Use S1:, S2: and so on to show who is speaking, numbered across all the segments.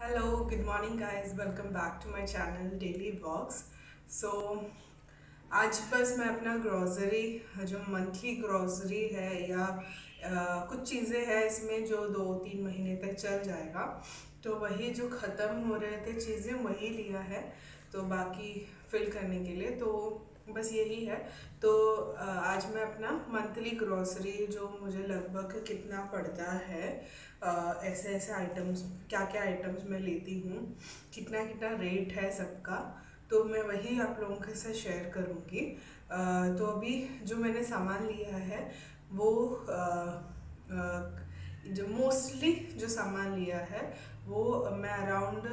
S1: Hello, good morning guys, welcome back to my channel daily vlogs. So आज बस मैं अपना ग्रॉसरी जो मंथली ग्रॉसरी है या कुछ चीज़ें हैं इसमें जो 2-3 महीने तक चल जाएगा, तो वही जो ख़त्म हो रहे थे चीज़ें वही लिया है। तो बाकी फिल करने के लिए तो बस यही है। तो आज मैं अपना मंथली ग्रॉसरी जो मुझे लगभग कितना पड़ता है, ऐसे ऐसे आइटम्स, क्या क्या आइटम्स मैं लेती हूँ, कितना कितना रेट है सबका, तो मैं वही आप लोगों के साथ शेयर करूँगी। तो अभी जो मैंने सामान लिया है वो जो मोस्टली जो सामान लिया है वो मैं अराउंड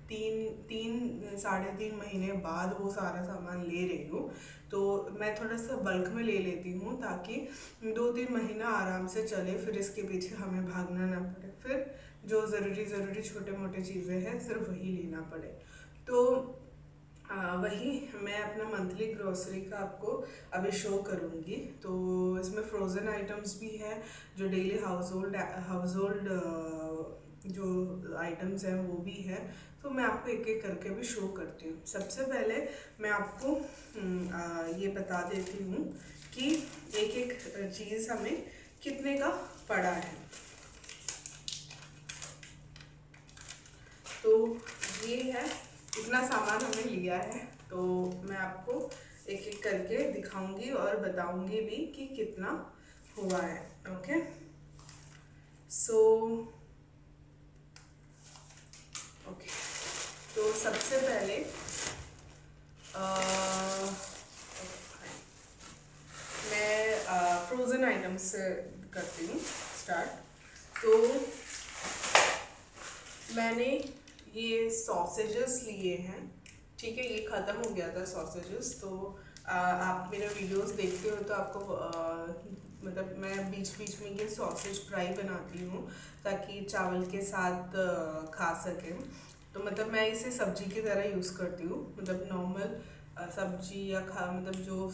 S1: 3-3 महीने बाद वो सारा सामान ले रही हूँ। तो मैं थोड़ा सा बल्क में ले लेती हूँ ताकि 2-3 महीना आराम से चले, फिर इसके पीछे हमें भागना ना पड़े, फिर जो ज़रूरी छोटे मोटे चीज़ें हैं सिर्फ वही लेना पड़े। तो वही मैं अपना मंथली ग्रोसरी का आपको अभी शो करूँगी। तो इसमें फ्रोज़न आइटम्स भी है, जो डेली हाउस होल्ड जो आइटम्स हैं वो भी है। तो मैं आपको एक एक करके भी शो करती हूँ। सबसे पहले मैं आपको ये बता देती हूँ कि एक एक चीज़ हमें कितने का पड़ा है। तो ये है, इतना सामान हमने लिया है, तो मैं आपको एक एक करके दिखाऊंगी और बताऊंगी भी कि कितना हुआ है। ओके, सो ओके, तो सबसे पहले मैं फ्रोज़न आइटम्स से करती हूँ स्टार्ट। तो मैंने ये सॉसेजेस लिए हैं, ठीक है, ये ख़त्म हो गया था सॉसेजेस। तो आप मेरे वीडियोस देखते हो तो आपको मतलब मैं बीच बीच में ये सॉसेज फ्राई बनाती हूँ ताकि चावल के साथ खा सकें। तो मतलब मैं इसे सब्जी की तरह यूज़ करती हूँ, मतलब नॉर्मल सब्जी या मतलब जो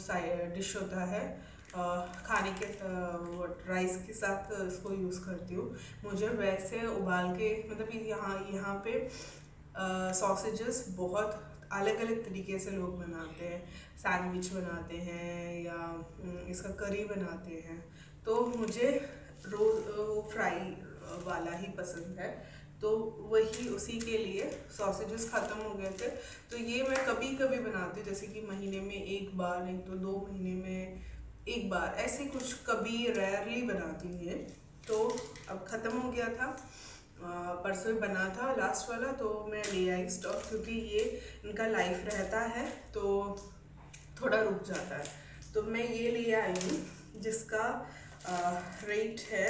S1: डिश होता है खाने के राइस के साथ इसको यूज़ करती हूँ। मुझे वैसे उबाल के मतलब यहाँ पे सॉसेजेस बहुत अलग अलग तरीके से लोग बनाते हैं, सैंडविच बनाते हैं या इसका करी बनाते हैं। तो मुझे रोज़ फ्राई वाला ही पसंद है, तो वही उसी के लिए सॉसेजेस ख़त्म हो गए थे। तो ये मैं कभी कभी बनाती हूँ, जैसे कि महीने में एक बार, नहीं तो 2 महीने में एक बार, ऐसे कुछ कभी रेयरली बनाती हूँ ये। तो अब ख़त्म हो गया था, परसों ही बना था लास्ट वाला, तो मैं ले आई स्टॉक, क्योंकि ये इनका लाइफ रहता है तो थोड़ा रुक जाता है। तो मैं ये ले आई हूँ जिसका रेट है,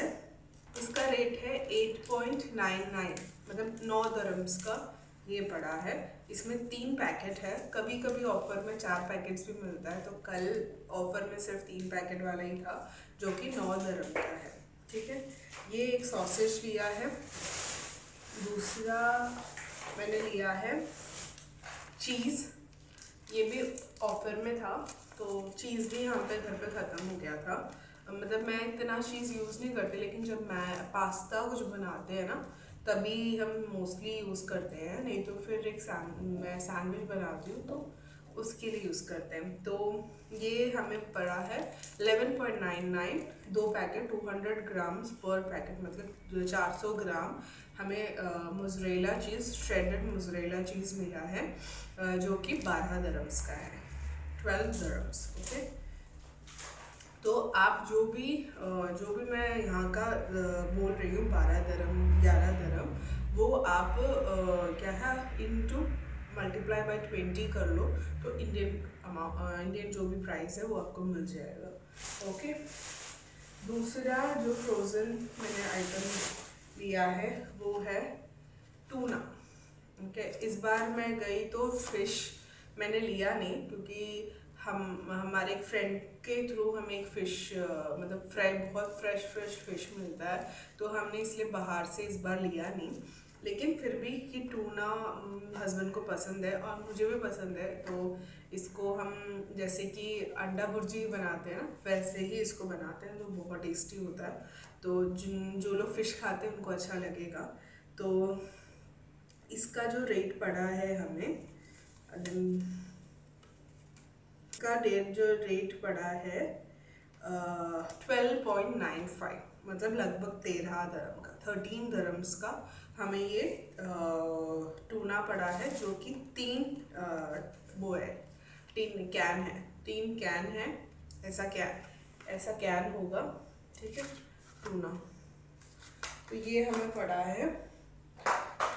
S1: इसका रेट है 8.99, मतलब 9 दरम्स का ये पड़ा है। इसमें 3 पैकेट है, कभी कभी ऑफर में 4 पैकेट्स भी मिलता है, तो कल ऑफर में सिर्फ 3 पैकेट वाला ही था जो कि 9 दरम का है, ठीक है। ये एक सॉसेज लिया है। दूसरा मैंने लिया है चीज़, ये भी ऑफर में था, तो चीज़ भी यहाँ पे घर पे ख़त्म हो गया था। मतलब मैं इतना चीज़ यूज़ नहीं करती, लेकिन जब मैं पास्ता कुछ बनाते हैं ना तभी हम मोस्टली यूज़ करते हैं, नहीं तो फिर मैं सैंडविच बनाती हूँ तो उसके लिए यूज़ करते हैं। तो ये हमें पड़ा है 11.99, 2 पैकेट 200 ग्राम्स पर पैकेट, मतलब 400 ग्राम हमें mozzarella cheese, shredded mozzarella cheese मिला है, जो कि 12 दरम्स का है, 12 दरम्स। ओके, तो आप जो भी मैं यहाँ का बोल रही हूँ 12 दरम 11 दरम, वो आप क्या है इनटू मल्टीप्लाई बाय 20 कर लो, तो इंडियन जो भी प्राइस है वो आपको मिल जाएगा। ओके, दूसरा जो फ्रोज़न मैंने आइटम लिया है वो है टूना। ओके, इस बार मैं गई तो फिश मैंने लिया नहीं, क्योंकि हमारे एक फ्रेंड के थ्रू हमें एक फ़िश मतलब बहुत फ्रेश फ़िश मिलता है, तो हमने इसलिए बाहर से इस बार लिया नहीं। लेकिन फिर भी कि टूना हस्बैंड को पसंद है और मुझे भी पसंद है, तो इसको हम जैसे कि अंडा भुर्जी बनाते हैं ना, वैसे ही इसको बनाते हैं, तो बहुत टेस्टी होता है। तो जो लोग फ़िश खाते हैं उनको अच्छा लगेगा। तो इसका जो रेट पड़ा है हमें, इसका जो रेट पड़ा है 12.95, मतलब लगभग 13 दरम का, 13 दरम्स का हमें ये टूना पड़ा है, जो कि 3 वो है, 3 कैन है, 3 कैन है, ऐसा कैन होगा, ठीक है, टूना। तो ये हमें पड़ा है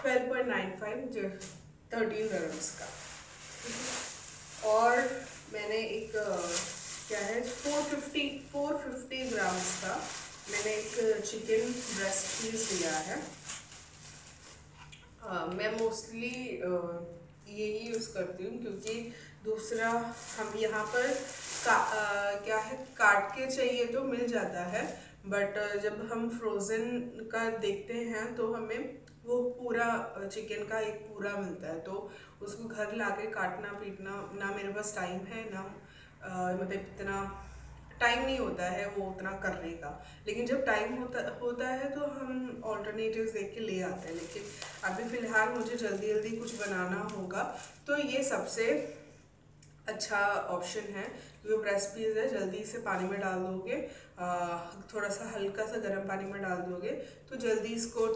S1: 12.95 जो 13 दरम्स का। और मैंने एक क्या है 450 ग्राम्स का मैंने एक चिकन ब्रेस्ट पीस लिया है। मैं मोस्टली यही यूज़ करती हूँ, क्योंकि दूसरा हम यहाँ पर क्या है काट के चाहिए तो मिल जाता है, बट जब हम फ्रोज़न का देखते हैं तो हमें वो पूरा चिकन का एक पूरा मिलता है, तो उसको घर लाके काटना पीटना ना मेरे पास टाइम है, ना मतलब इतना टाइम नहीं होता है वो उतना करने का। लेकिन जब टाइम होता है तो हम ऑल्टरनेटिव्स देख के ले आते हैं। लेकिन अभी फ़िलहाल मुझे जल्दी जल्दी कुछ बनाना होगा, तो ये सबसे अच्छा ऑप्शन है। जो ब्रेस्ट पीस है, जल्दी से पानी में डाल दोगे, थोड़ा सा हल्का सा गर्म पानी में डाल दोगे तो जल्दी इसको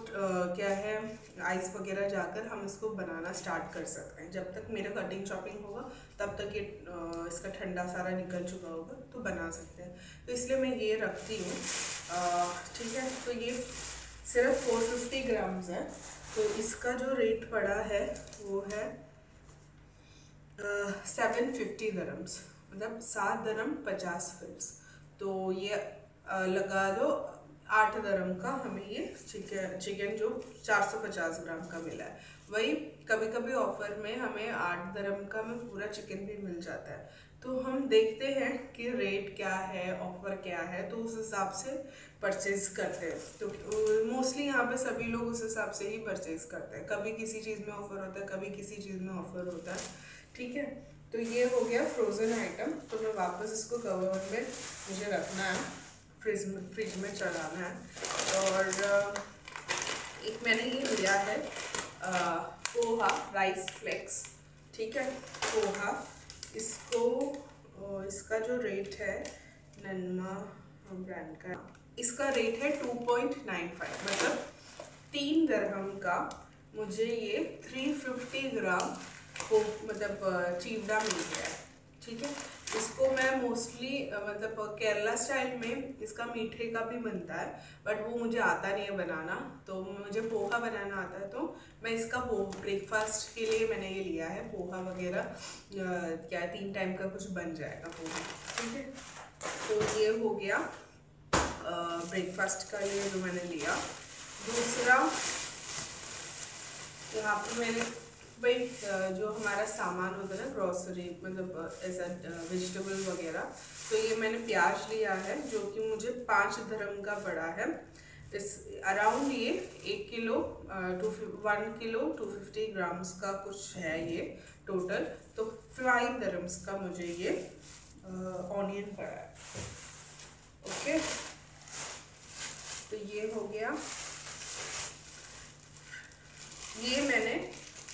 S1: क्या है आइस वगैरह जाकर हम इसको बनाना स्टार्ट कर सकते हैं। जब तक मेरा कटिंग चॉपिंग होगा तब तक ये इसका ठंडा सारा निकल चुका होगा, तो बना सकते हैं। तो इसलिए मैं ये रखती हूँ, ठीक है। तो ये सिर्फ 450 ग्राम्स है, तो इसका जो रेट पड़ा है वो है 750 दरम्स, मतलब 7 दरम 50 फिल्स। तो ये लगा दो 8 दरम का हमें ये चिकन जो 450 ग्राम का मिला है। वही कभी कभी ऑफर में हमें 8 दरम का में पूरा चिकन भी मिल जाता है। तो हम देखते हैं कि रेट क्या है, ऑफर क्या है, तो उस हिसाब से परचेज करते हैं। तो मोस्टली यहाँ पे सभी लोग उस हिसाब से ही परचेज करते हैं। कभी किसी चीज़ में ऑफर होता है, कभी किसी चीज़ में ऑफर होता है, ठीक है। तो ये हो गया फ्रोज़न आइटम। तो मैं वापस इसको कवर में मुझे रखना है, फ्रिज में चढ़ाना है। और एक मैंने ये लिया है पोहा राइस फ्लेक्स, ठीक है, पोहा। इसका जो रेट है नन्मा ब्रांड का, इसका रेट है 2.95, मतलब 3 दरहम का मुझे ये 350 ग्राम को मतलब चीवड़ा मिल गया है, ठीक है। इसको मैं मोस्टली मतलब केरला स्टाइल में इसका मीठे का भी बनता है, बट वो मुझे आता नहीं है बनाना, तो मुझे पोहा बनाना आता है। तो मैं इसका ब्रेकफास्ट के लिए मैंने ये लिया है, पोहा वगैरह क्या 3 टाइम का कुछ बन जाएगा पोहा, ठीक है। तो ये हो गया ब्रेकफास्ट का ये जो मैंने लिया। दूसरा यहाँ पर मैंने भाई जो हमारा सामान होता है ना ग्रॉसरी, मतलब ऐसा वेजिटेबल वगैरह, तो ये मैंने प्याज लिया है जो कि मुझे 5 दरम का पड़ा है। इस अराउंड ये 1 किलो 1 किलो 250 ग्राम्स का कुछ है ये टोटल। तो 5 दरम्स का मुझे ये ऑनियन पड़ा है, ओके। तो ये हो गया। ये मैंने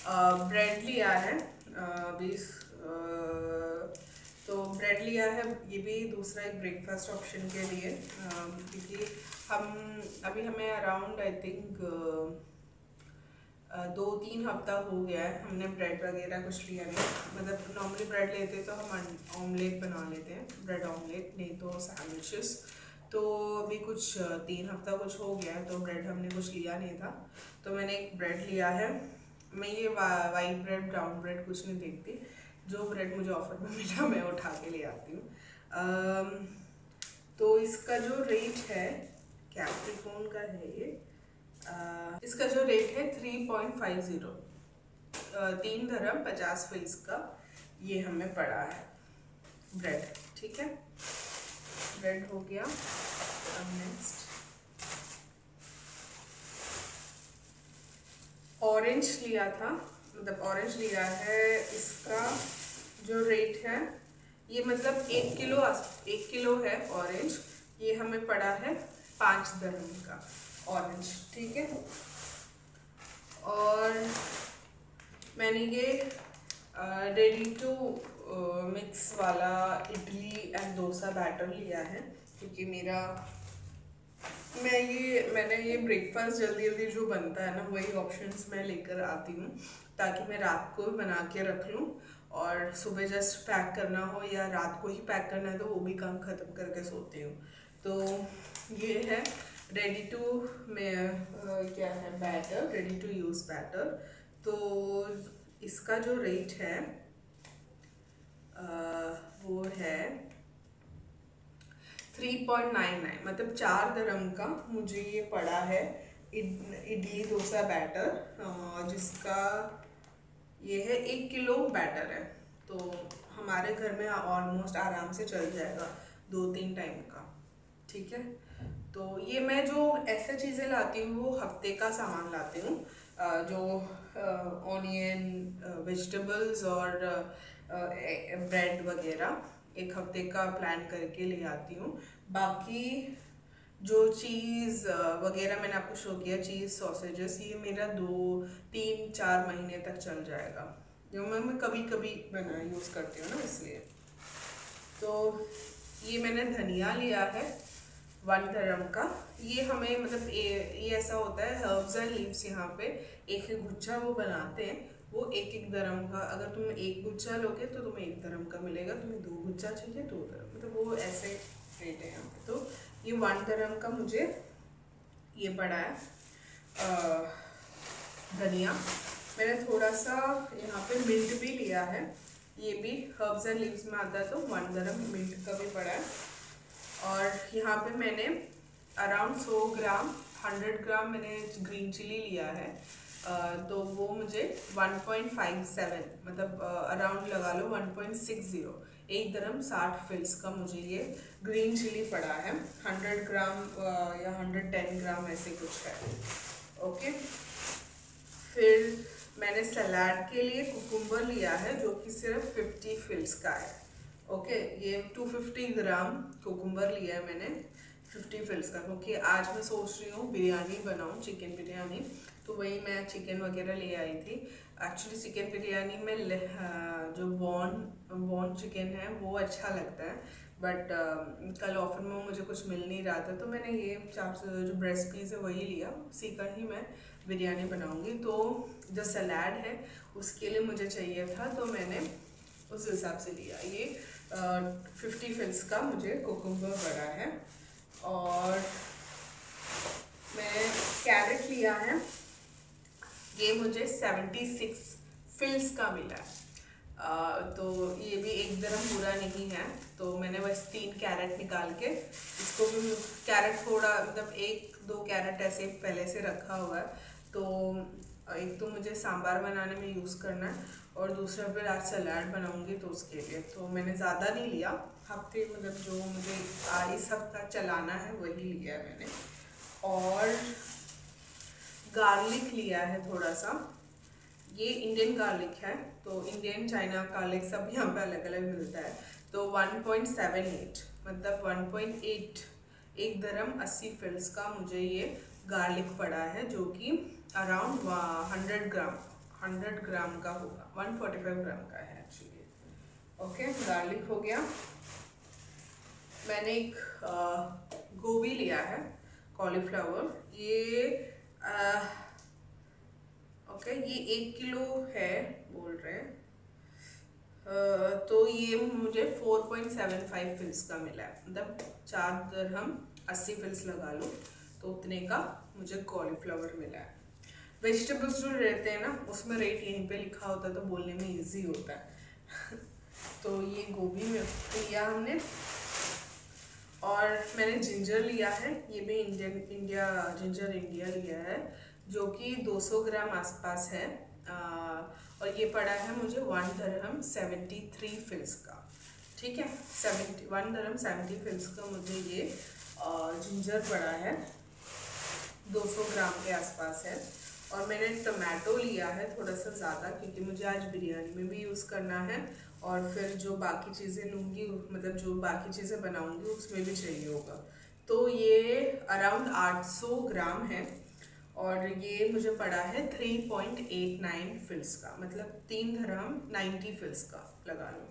S1: ब्रेड लिया है 20, तो ब्रेड लिया है, ये भी दूसरा एक ब्रेकफास्ट ऑप्शन के लिए, क्योंकि हमें अराउंड आई थिंक 2-3 हफ्ता हो गया है हमने ब्रेड वगैरह कुछ लिया नहीं। मतलब नॉर्मली ब्रेड लेते तो हम ऑमलेट बना लेते हैं, ब्रेड ऑमलेट, नहीं तो सैंडविचेस। तो अभी कुछ 3 हफ्ता कुछ हो गया है, तो ब्रेड हमने कुछ लिया नहीं था, तो मैंने एक ब्रेड लिया है। मैं ये वाइट ब्रेड ब्राउन ब्रेड कुछ नहीं देखती, जो ब्रेड मुझे ऑफर में मिला मैं उठा के ले आती हूँ। तो इसका जो रेट है, कैप्रिकॉन का है ये, इसका जो रेट है 3.50, 3 दरम 50 फिल्स का ये हमें पड़ा है ब्रेड, ठीक है। ब्रेड हो गया। अब नेक्स्ट ऑरेंज लिया था, मतलब ऑरेंज लिया है, इसका जो रेट है ये मतलब 1 किलो है ऑरेंज, ये हमें पड़ा है 5 दरम का ऑरेंज, ठीक है। और मैंने ये रेडी टू मिक्स वाला इडली एंड डोसा बैटर लिया है, क्योंकि मैंने ये ब्रेकफास्ट जल्दी जल्दी जो बनता है ना वही ऑप्शंस मैं लेकर आती हूँ, ताकि मैं रात को बना के रख लूँ और सुबह जस्ट पैक करना हो या रात को ही पैक करना है तो वो भी काम ख़त्म करके सोती हूँ। तो ये है रेडी टू क्या है batter, ready to use batter. तो इसका जो रेट है वो है 3.99, मतलब 4 दिरहम का मुझे ये पड़ा है इडली डोसा बैटर, जिसका ये है 1 किलो बैटर है। तो हमारे घर में ऑलमोस्ट आराम से चल जाएगा 2-3 टाइम का, ठीक है। तो ये मैं जो ऐसे चीज़ें लाती हूँ वो हफ्ते का सामान लाती हूँ, जो ऑनियन, वेजिटेबल्स और ब्रेड वगैरह एक हफ्ते का प्लान करके ले आती हूँ। बाकी जो चीज़ वगैरह मैंने आपको शो किया, चीज़ सॉसेजेस, ये मेरा 2-3-4 महीने तक चल जाएगा, जो मैं कभी कभी यूज़ करती हूँ ना, इसलिए। तो ये मैंने धनिया लिया है 1 दिरहम का। ये हमें मतलब ये ऐसा होता है, हर्ब्स एंड लीव्स यहाँ पे एक गुच्छा वो बनाते हैं, वो 1-1 दिरहम का। अगर तुम 1 गुच्छा लोगे तो तुम्हें 1 दिरहम का मिलेगा, तुम्हें 2 गुच्छा चाहिए 2 दिरहम, मतलब वो ऐसे रेट है यहाँ पे। तो ये 1 दिरहम का मुझे ये पड़ा है धनिया। मैंने थोड़ा सा यहाँ पे मिंट भी लिया है, ये भी हर्ब्स एंड लीव्स में आता है, तो 1 दिरहम मिंट का भी पड़ा है। और यहाँ पे मैंने अराउंड 100 ग्राम 100 ग्राम मैंने ग्रीन चिली लिया है, तो वो मुझे 1.57 मतलब अराउंड लगा लो 1.60, 1 दिरहम 60 फिल्स का मुझे ये ग्रीन चिली पड़ा है। 100 ग्राम या 110 ग्राम ऐसे कुछ है, ओके। फिर मैंने सलाद के लिए कुकुम्बर लिया है, जो कि सिर्फ 50 फिल्स का है, ओके। ये 250 ग्राम कुकुम्बर लिया है मैंने 50 फिल्स का, क्योंकि आज मैं सोच रही हूँ बिरयानी बनाऊँ, चिकन बिरयानी। तो वही मैं चिकन वगैरह ले आई थी। एक्चुअली चिकन बिरयानी में जो बॉन चिकन है वो अच्छा लगता है, बट कल ऑफर में मुझे कुछ मिल नहीं रहा था, तो मैंने ये जो ब्रेस्ट पीस है वही लिया, उसी का ही मैं बिरयानी बनाऊँगी। तो जो सलाद है उसके लिए मुझे चाहिए था, तो मैंने उस हिसाब से लिया। ये 50 फिल्स का मुझे कुकुम्बर पड़ा है। और मैं कैरेट लिया है, ये मुझे 76 फिल्स का मिला है। तो ये भी 1 दिरहम पूरा नहीं है, तो मैंने बस 3 कैरेट निकाल के इसको भी, कैरेट थोड़ा मतलब 1-2 कैरेट ऐसे पहले से रखा हुआ है, तो एक तो मुझे सांभर बनाने में यूज़ करना है और दूसरा फिर आज सलाद बनाऊंगी तो उसके लिए। तो मैंने ज़्यादा नहीं लिया, हफ्ते मतलब जो मुझे इस हफ्ता चलाना है वही लिया है मैंने। और गार्लिक लिया है थोड़ा सा, ये इंडियन गार्लिक है, तो इंडियन चाइना गार्लिक सब यहाँ पे अलग अलग मिलता है। तो 1.78 मतलब 1 दिरहम 80 फिल्स का मुझे ये गार्लिक पड़ा है, जो कि अराउंड 100 ग्राम का होगा, 145 ग्राम का है एक्चुअली, ओके। गार्लिक हो गया। मैंने एक गोभी लिया है, कॉलीफ्लावर, ये ओके, ये 1 किलो है बोल रहे हैं, तो ये मुझे 4.75 फिल्स का मिला है, मतलब 4 दिरहम 80 फिल्स लगा लो, तो उतने का मुझे कॉलीफ्लावर मिला है। वेजिटेबल्स जो रहते हैं ना उसमें रेट यहीं पे लिखा होता है, तो बोलने में इजी होता है। तो ये गोभी में लिया हमने। और मैंने जिंजर लिया है, ये भी जिंजर इंडिया लिया है, जो कि 200 ग्राम आसपास है, और ये पड़ा है मुझे 1 दिरहम 73 फिल्स का, ठीक है। 1 दिरहम 70 फिल्स का मुझे ये जिंजर पड़ा है, 200 ग्राम के आसपास है। और मैंने टमाटो लिया है थोड़ा सा ज़्यादा, क्योंकि मुझे आज बिरयानी में भी यूज़ करना है, और फिर जो बाकी चीज़ें लूँगी मतलब जो बाकी चीज़ें बनाऊँगी उसमें भी चाहिए होगा। तो ये अराउंड 800 ग्राम है। और ये मुझे पड़ा है 3.89 फिल्स का, मतलब 3 दिरहम 90 फिल्स का लगा लो।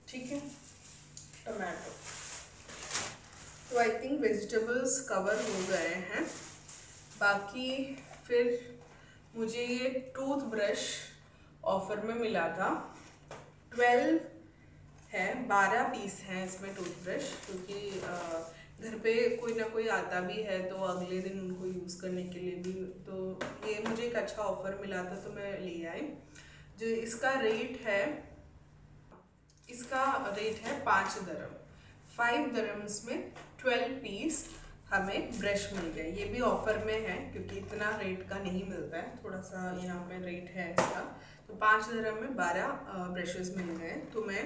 S1: ठीक है, टमाटो। तो आई थिंक वेजिटेबल्स कवर हो गए हैं। बाकी फिर मुझे ये टूथ ब्रश ऑफर में मिला था, 12 है, 12 पीस हैं इसमें टूथब्रश, क्योंकि घर पे कोई ना कोई आता भी है तो अगले दिन उनको यूज़ करने के लिए भी, तो ये मुझे एक अच्छा ऑफर मिला था तो मैं ले आई। जो इसका रेट है 5 दिरहम। 5 दिरहम्स में 12 पीस हमें ब्रश मिल गए। ये भी ऑफर में है क्योंकि इतना रेट का नहीं मिलता है, थोड़ा सा यहाँ पे रेट है इसका। तो 5 दिरहम में 12 ब्रशेस मिल गए, तो मैं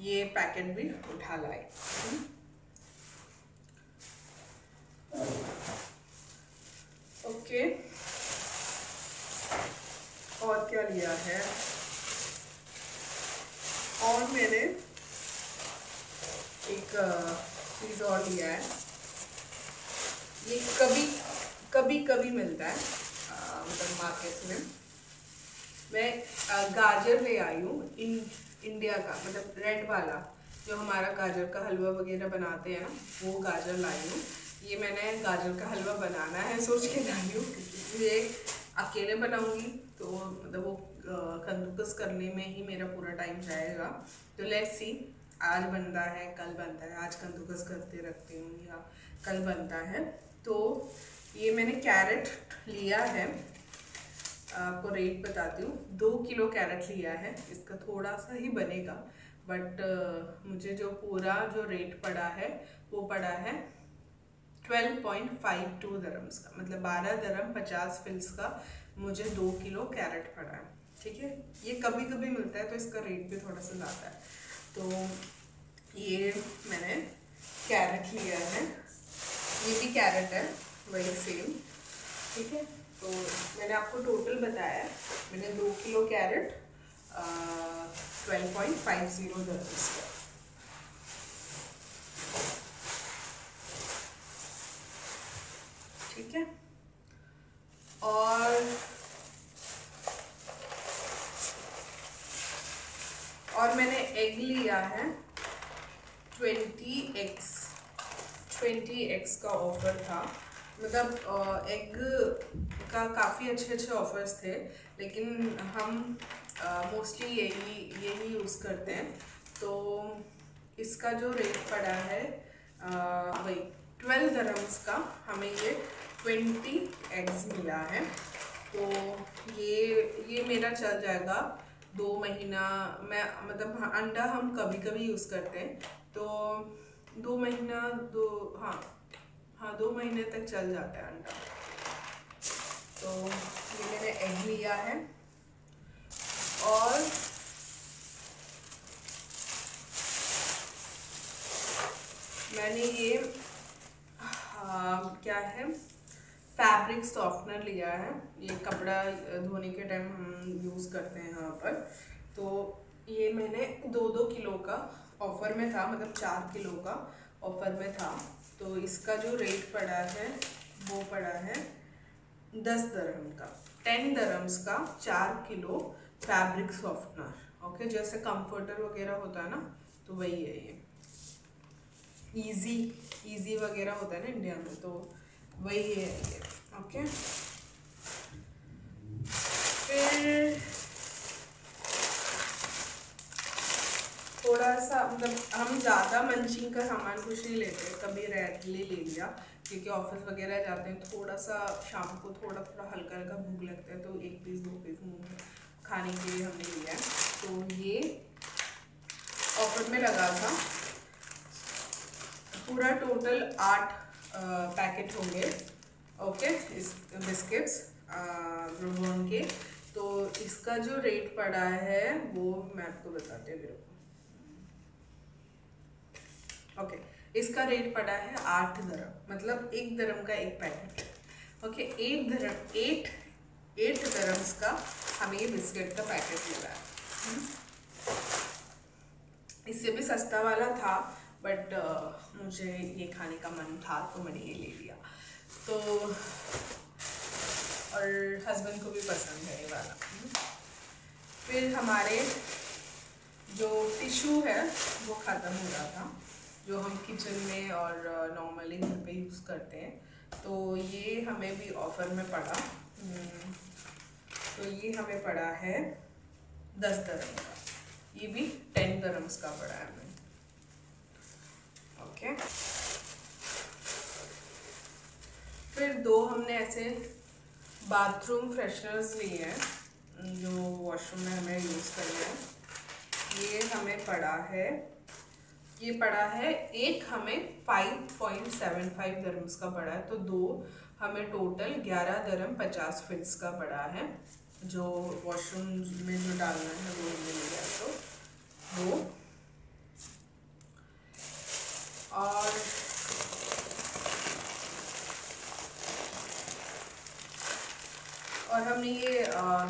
S1: ये पैकेट भी उठा लाई। ओके, और क्या लिया है, और मैंने एक चीज़ और लिया है। ये कभी मिलता है मतलब मार्केट में। मैं गाजर ले आई हूँ इंडिया का, मतलब रेड वाला, जो हमारा गाजर का हलवा वगैरह बनाते हैं ना, वो गाजर लाई हूँ। ये मैंने गाजर का हलवा बनाना है सोच के लाई हूँ, क्योंकि ये अकेले बनाऊंगी तो मतलब वो कद्दूकस करने में ही मेरा पूरा टाइम जाएगा। तो लेट्स सी, आज बनता है कल बनता है, आज कद्दूकस करते रखती हूँ या कल बनता है। तो ये मैंने कैरेट लिया है, आपको रेट बताती हूँ। 2 किलो कैरेट लिया है, इसका थोड़ा सा ही बनेगा, बट मुझे जो पूरा जो रेट पड़ा है वो पड़ा है 12.52 दिरहम्स का, मतलब 12 दिरहम 50 फिल्स का मुझे 2 किलो कैरेट पड़ा है। ठीक है, ये कभी कभी मिलता है तो इसका रेट भी थोड़ा सा ज़्यादा है। तो ये मैंने कैरेट लिया है, ये भी कैरेट है वही सेम। ठीक है, तो मैंने आपको टोटल बताया, मैंने 2 किलो कैरेट 12.50 दिरहम्स का। ठीक है, और मैंने एग लिया है 20x का ऑफर था। मतलब एग का काफ़ी अच्छे ऑफर्स थे, लेकिन हम मोस्टली यही यूज़ करते हैं। तो इसका जो रेट पड़ा है वही 12 दिरहम्स का, हमें ये 20 एग्स मिला है। तो ये मेरा चल जाएगा 2 महीना। मैं मतलब अंडा हम कभी कभी यूज़ करते हैं, तो 2 महीना, 2 महीने तक चल जाता है अंडा। तो ये मैंने एग लिया है, और मैंने ये क्या है, फैब्रिक सॉफ्टनर लिया है। ये कपड़ा धोने के टाइम हम यूज़ करते हैं यहाँ पर। तो ये मैंने 2 किलो का ऑफ़र में था, मतलब 4 किलो का ऑफ़र में था। तो इसका जो रेट पड़ा है वो पड़ा है 10 दिरहम का, 10 दिरहम्स का 4 किलो फैब्रिक सॉफ्टनर। ओके, जैसे कंफर्टर वगैरह होता है ना, तो वही है ये। इजी वगैरह होता है ना इंडिया में, तो वही है ये। ओके, फिर थोड़ा सा, मतलब हम ज़्यादा मंचिंग का सामान कुछ नहीं लेते, कभी रेयरली ले लिया, क्योंकि ऑफिस वगैरह जाते हैं, थोड़ा सा शाम को थोड़ा हल्का भूख लगता है, तो 1 पीस 2 पीस मुँह में खाने के लिए हमने लिया है। तो ये ऑफर में लगा था, पूरा टोटल 8 पैकेट होंगे। ओके, इस बिस्किट्स ब्रूबॉर्न के। तो इसका जो रेट पड़ा है वो मैं आपको बताती हूँ मेरे को। ओके, इसका रेट पड़ा है 8 दिरहम, मतलब 1 दिरहम का एक पैकेट। ओके, 8 दिरहम्स का हमें ये बिस्किट का पैकेट मिला है। इससे भी सस्ता वाला था, बट मुझे ये खाने का मन था तो मैंने ये ले लिया। तो और हस्बैंड को भी पसंद है ये वाला। फिर हमारे जो टिश्यू है वो ख़त्म हो रहा था, जो हम किचन में और नॉर्मली घर पे यूज़ करते हैं, तो ये हमें भी ऑफ़र में पड़ा। तो ये हमें पड़ा है 10 dirham का, ये भी 10 dirhams का पड़ा है हमें। ओके, फिर 2 हमने ऐसे बाथरूम फ्रेशनर्स लिए हैं जो वॉशरूम में हमें यूज़ करना है। ये हमें पड़ा है, ये पड़ा है एक हमें 5.75 dirhams का पड़ा है, तो 2 हमें टोटल 11 dirham 50 fils का पड़ा है, जो वॉशरूम में जो डालना है वो मिल गया। तो वो और हमने ये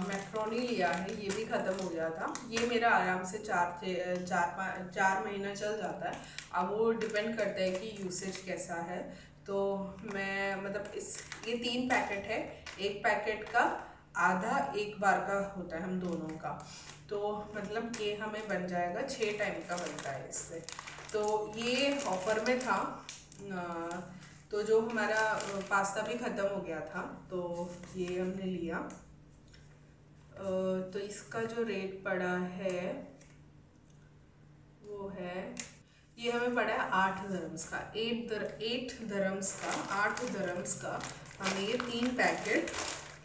S1: मैक्रोनी लिया है, ये भी ख़त्म हो गया था। ये मेरा आराम से 4 महीना चल जाता है। अब वो डिपेंड करता है कि यूसेज कैसा है। तो मैं मतलब ये 3 पैकेट है, एक पैकेट का आधा एक बार का होता है हम दोनों का, तो मतलब ये हमें बन जाएगा 6 टाइम का बनता है इससे। तो ये ऑफ़र में था। तो जो हमारा पास्ता भी ख़त्म हो गया था, तो ये हमने लिया। तो इसका जो रेट पड़ा है वो है, ये हमें पड़ा है 8 dirhams का, 8 dirhams का, 8 dirhams का हमें ये 3 पैकेट,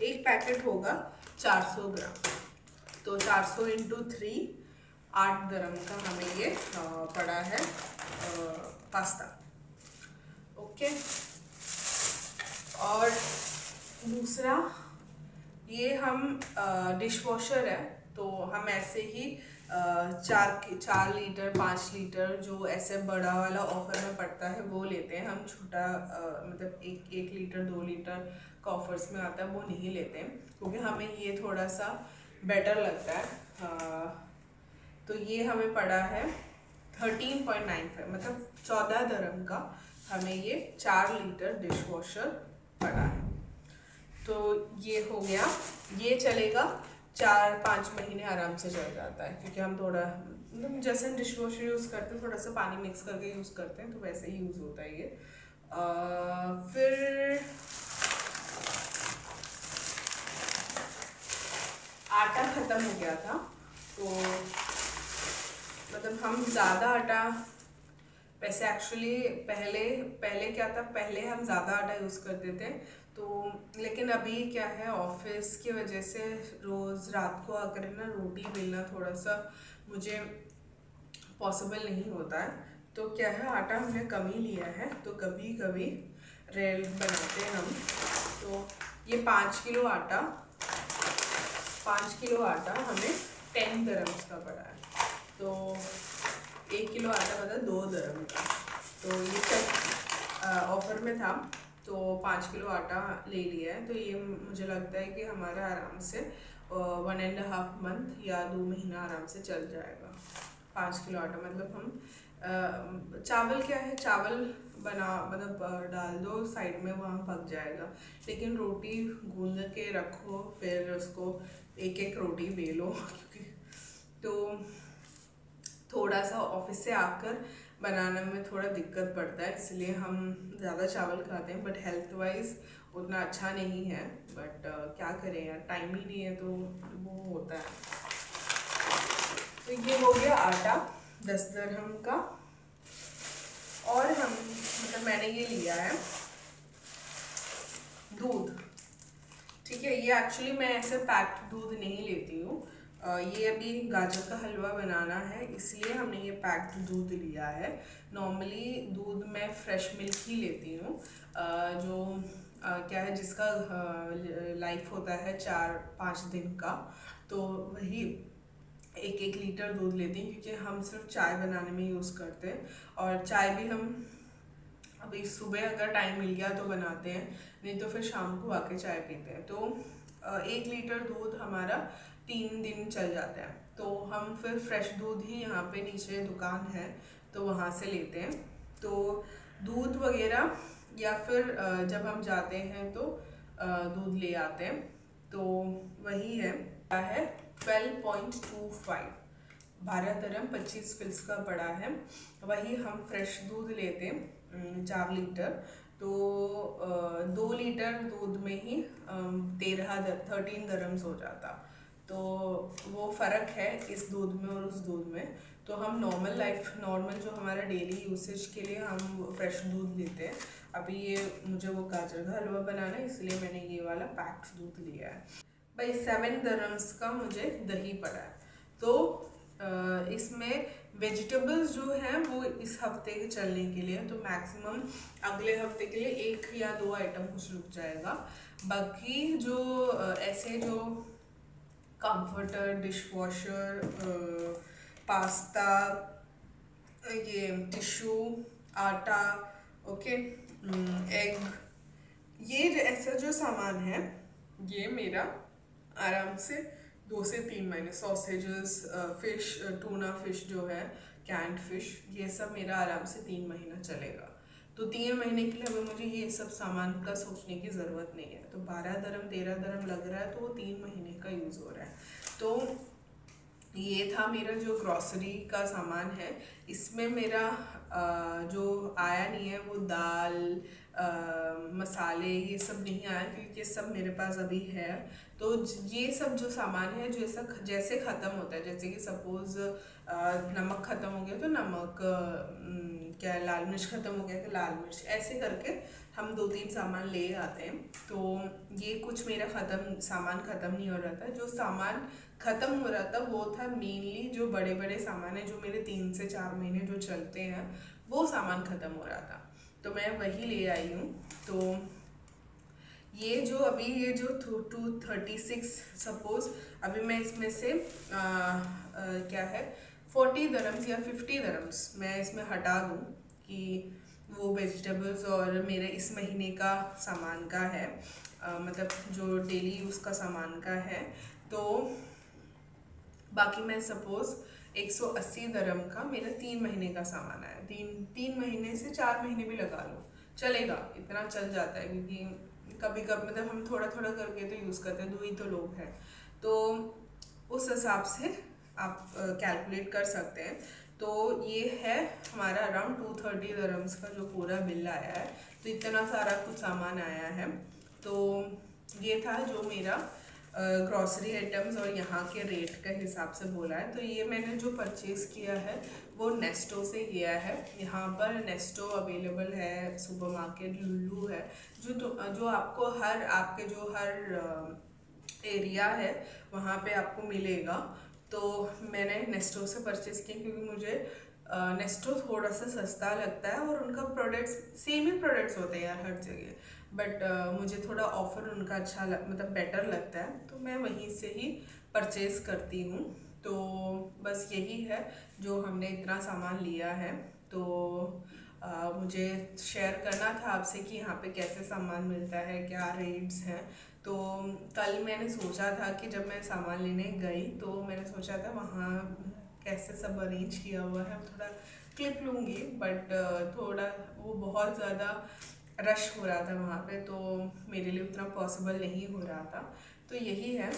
S1: एक पैकेट होगा 400 ग्राम, तो 400 × 3 8 dirham का हमें ये पड़ा है पास्ता। ओके, और दूसरा ये हम डिश वॉशर है, तो हम ऐसे ही 4 लीटर 5 लीटर जो ऐसे बड़ा वाला ऑफर में पड़ता है वो लेते हैं हम। छोटा मतलब 1 लीटर 2 लीटर का ऑफर्स में आता है वो नहीं लेते हैं, क्योंकि हमें ये थोड़ा सा बेटर लगता है। तो ये हमें पड़ा है 13.95, मतलब 14 dirham का हमें ये 4 लीटर डिश वॉशर पड़ा है। तो ये हो गया, ये चलेगा 4-5 महीने आराम से चल जाता है, क्योंकि हम थोड़ा मतलब जैसे हम डिश वॉशर यूज़ करते हैं थोड़ा सा पानी मिक्स करके यूज़ करते हैं, तो वैसे ही यूज़ होता है ये। फिर आटा ख़त्म हो गया था, तो मतलब हम ज़्यादा आटा, वैसे एक्चुअली पहले क्या था, पहले हम ज़्यादा आटा यूज़ करते थे, तो लेकिन अभी क्या है, ऑफिस की वजह से रोज़ रात को आकर ना रोटी बेलना थोड़ा सा मुझे पॉसिबल नहीं होता है। तो क्या है, आटा हमने कम ही लिया है, तो कभी कभी रेल बनाते हैं हम। तो ये 5 किलो आटा हमें 10 dirhams का पड़ा है, तो 1 किलो आटा मतलब 2 dirham का। तो ये ऑफर में था, तो 5 किलो आटा ले लिया है। तो ये मुझे लगता है कि हमारा आराम से 1.5 month या 2 महीना आराम से चल जाएगा। 5 किलो आटा मतलब हम चावल क्या है, चावल मतलब डाल दो साइड में, वहाँ पक जाएगा। लेकिन रोटी गूंद के रखो, फिर उसको एक रोटी बेलो क्योंकि तो थोड़ा सा ऑफिस से आकर बनाने में थोड़ा दिक्कत पड़ता है, इसलिए हम ज़्यादा चावल खाते हैं। बट हेल्थ वाइज उतना अच्छा नहीं है, बट क्या करें यार, टाइम ही नहीं है, तो वो होता है। तो ये हो गया आटा 10 dirham का। और हम मतलब मैंने ये लिया है दूध, ठीक है। ये एक्चुअली मैं ऐसे पैक्ड दूध नहीं लेती हूँ, ये अभी गाजर का हलवा बनाना है, इसलिए हमने ये पैक्ड दूध लिया है। नॉर्मली दूध मैं फ्रेश मिल्क ही लेती हूँ, जो क्या है, जिसका लाइफ होता है 4-5 दिन का, तो वही 1-1 लीटर दूध लेती हूँ, क्योंकि हम सिर्फ चाय बनाने में यूज़ करते हैं। और चाय भी हम अभी सुबह अगर टाइम मिल गया तो बनाते हैं, नहीं तो फिर शाम को आके चाय पीते हैं। तो 1 लीटर दूध हमारा 3 दिन चल जाता है। तो हम फिर फ्रेश दूध ही, यहाँ पे नीचे दुकान है तो वहाँ से लेते हैं। तो दूध वगैरह, या फिर जब हम जाते हैं तो दूध ले आते हैं, तो वही है 12.25, 12 दरम 25 फिल्स का पड़ा है। वही हम फ्रेश दूध लेते हैं 4 लीटर, तो 2 लीटर दूध में ही 13 दरम्स हो जाता। तो वो फ़र्क है इस दूध में और उस दूध में। तो हम नॉर्मल जो हमारा डेली यूसेज के लिए हम फ्रेश दूध लेते हैं। अभी ये मुझे वो गाजर का हलवा बनाना है, इसलिए मैंने ये वाला पैक्ड दूध लिया है भाई। 7 दरम्स का मुझे दही पड़ा है। तो इसमें वेजिटेबल्स जो हैं वो इस हफ्ते के चलने के लिए, तो मैक्सिमम अगले हफ्ते के लिए 1 या 2 आइटम कुछ रुक जाएगा। बाकी जो ऐसे जो कंफर्टर, डिश वॉशर, पास्ता, ये टिश्यू, आटा, ओके, एग, ये ऐसा जो सामान है ये मेरा आराम से 2 से 3 महीने, सॉसेजेस, फिश, टूना फिश जो है, कैंड फिश, ये सब मेरा आराम से 3 महीना चलेगा। तो 3 महीने के लिए हमें मुझे ये सब सामान का सोचने की ज़रूरत नहीं है। तो 12 दरम 13 दरम लग रहा है, तो वो 3 महीने का यूज़ हो रहा है। तो ये था मेरा जो ग्रॉसरी का सामान है। इसमें मेरा जो आया नहीं है वो दाल, मसाले, ये सब नहीं आया, क्योंकि ये सब मेरे पास अभी है। तो ये सब जो सामान है जैसे ख़त्म होता है, जैसे कि सपोज़ नमक ख़त्म हो गया तो नमक, क्या लाल मिर्च ख़त्म हो गया तो लाल मिर्च, ऐसे करके हम 2-3 सामान ले आते हैं। तो ये कुछ मेरा सामान ख़त्म नहीं हो रहा था। जो सामान ख़त्म हो रहा था वो था मेनली जो बड़े बड़े सामान है, जो मेरे 3 से 4 महीने जो चलते हैं, वो सामान ख़त्म हो रहा था, तो मैं वही ले आई हूँ। तो ये जो 236 सपोज अभी मैं इसमें से क्या है 40 दरम्स या 50 दरम्स मैं इसमें हटा दूँ कि वो वेजिटेबल्स और मेरे इस महीने का सामान का है, मतलब जो डेली यूज़ का सामान का है। तो बाकी मैं सपोज़ 180 दरम का मेरा 3 महीने का सामान है। 3 महीने से 4 महीने भी लगा लो, चलेगा, इतना चल जाता है, क्योंकि कभी कभी मतलब हम थोड़ा थोड़ा करके तो यूज़ करते हैं, 2 ही तो लोग हैं। तो उस हिसाब से आप कैलकुलेट कर सकते हैं। तो ये है हमारा अराउंड 230 दरम्स का जो पूरा बिल आया है। तो इतना सारा कुछ सामान आया है। तो ये था जो मेरा ग्रॉसरी आइटम्स और यहाँ के रेट के हिसाब से बोला है। तो ये मैंने जो परचेज़ किया है वो नेस्टो से किया है। यहाँ पर नेस्टो अवेलेबल है, सुपरमार्केट, लुल्लू है, जो आपको आपके जो हर एरिया है वहाँ पे आपको मिलेगा। तो मैंने नेस्टो से परचेज़ किया क्योंकि मुझे नेस्टो थोड़ा सा सस्ता लगता है और उनका प्रोडक्ट्स सेम ही प्रोडक्ट्स होते हैं यार हर जगह, बट मुझे थोड़ा ऑफर उनका अच्छा मतलब बेटर लगता है, तो मैं वहीं से ही परचेज़ करती हूँ। तो बस यही है जो हमने इतना सामान लिया है। तो मुझे शेयर करना था आपसे कि यहाँ पे कैसे सामान मिलता है, क्या रेट्स हैं। तो कल मैंने सोचा था कि जब मैं सामान लेने गई तो मैंने सोचा था वहाँ कैसे सब अरेंज किया हुआ है, थोड़ा क्लिप लूँगी, बट थोड़ा वो बहुत ज़्यादा रश हो रहा था वहाँ पे, तो मेरे लिए उतना पॉसिबल नहीं हो रहा था। तो यही है,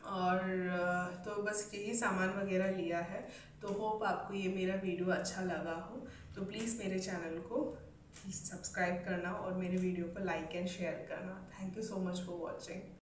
S1: और तो बस यही सामान वगैरह लिया है। तो होप आपको ये मेरा वीडियो अच्छा लगा हो। तो प्लीज़ मेरे चैनल को सब्सक्राइब करना और मेरे वीडियो को लाइक एंड शेयर करना। Thank you so much for watching.